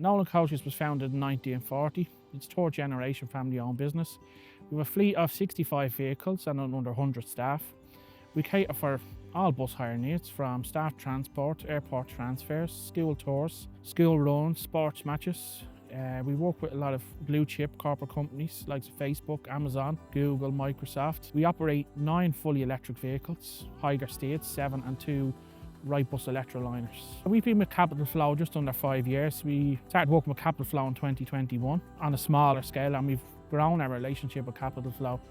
Nolan Coaches was founded in 1940. It's third generation family owned business. We have a fleet of 65 vehicles and under 100 staff. We cater for all bus hire needs, from staff transport, airport transfers, school tours, school runs, sports matches. We work with a lot of blue chip corporate companies like Facebook, Amazon, Google, Microsoft. We operate 9 fully electric vehicles, Higer States, 7 and 2 right bus electroliners. We've been with Capital Flow just under 5 years. We started working with Capital Flow in 2021 on a smaller scale, and we've grown our relationship with Capital Flow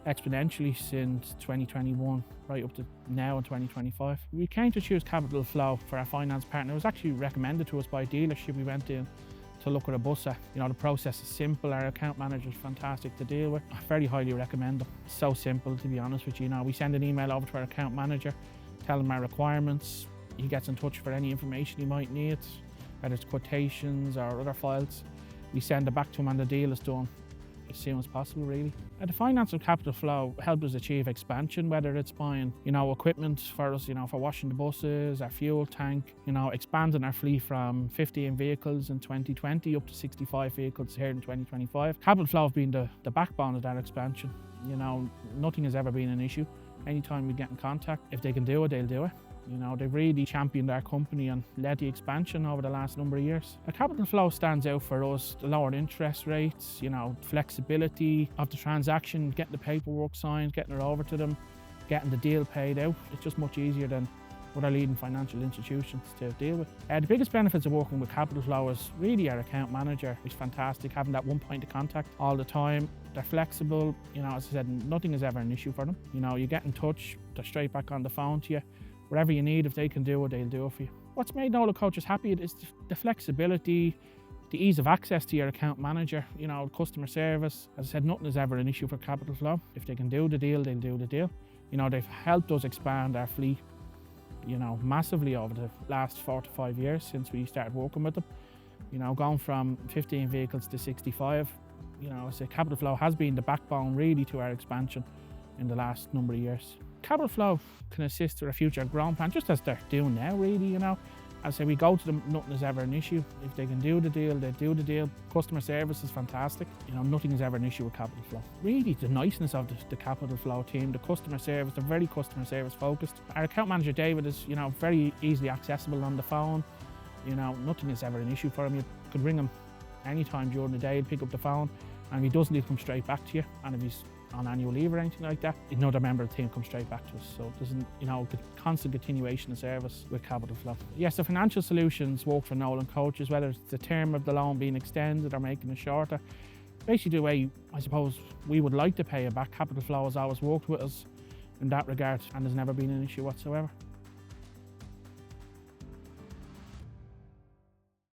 exponentially since 2021 right up to now in 2025. We came to choose Capital Flow for our finance partner. It was actually recommended to us by a dealership we went in to look at a bus at. You know, the process is simple. Our account manager is fantastic to deal with. I very highly recommend them. It's so simple, to be honest with you. We send an email over to our account manager, tell him our requirements. He gets in touch for any information he might need, whether it's quotations or other files. We send it back to him and the deal is done as soon as possible, really. The finance of Capital Flow helped us achieve expansion, whether it's buying, equipment for us, for washing the buses, our fuel tank, expanding our fleet from 15 vehicles in 2020 up to 65 vehicles here in 2025. Capital Flow have been the backbone of that expansion. Nothing has ever been an issue. Anytime we get in contact, if they can do it, they'll do it. They've really championed our company and led the expansion over the last number of years. Capital Flow stands out for us: the lowered interest rates, flexibility of the transaction, getting the paperwork signed, getting it over to them, getting the deal paid out. It's just much easier than other leading financial institutions to deal with. The biggest benefits of working with Capital Flow is really our account manager is fantastic, having that one point of contact all the time. They're flexible, as I said, nothing is ever an issue for them. You get in touch, they're straight back on the phone to you. Whatever you need, if they can do it, they'll do it for you. What's made Nolan Coaches happy is the flexibility, the ease of access to your account manager, customer service. As I said, nothing is ever an issue for Capital Flow. If they can do the deal, they'll do the deal. They've helped us expand our fleet, massively over the last 4 to 5 years since we started working with them. Going from 15 vehicles to 65. I say Capital Flow has been the backbone really to our expansion in the last number of years. Capital Flow can assist with a future growth plan, just as they're doing now, really. As I say, we go to them, nothing is ever an issue. If they can do the deal, they do the deal. Customer service is fantastic. Nothing is ever an issue with Capital Flow. Really, the niceness of the Capital Flow team, the customer service, they're very customer service focused. Our account manager, David, is, very easily accessible on the phone. Nothing is ever an issue for him. You could ring him anytime during the day, he'll pick up the phone, and if he doesn't, he'll come straight back to you. And if he's on annual leave or anything like that, another member of the team comes straight back to us. So there's constant continuation of service with Capital Flow. Yes, the financial solutions work for Nolan Coaches, whether it's the term of the loan being extended or making it shorter. Basically the way, I suppose, we would like to pay it back. Capital Flow has always worked with us in that regard, and there's never been an issue whatsoever.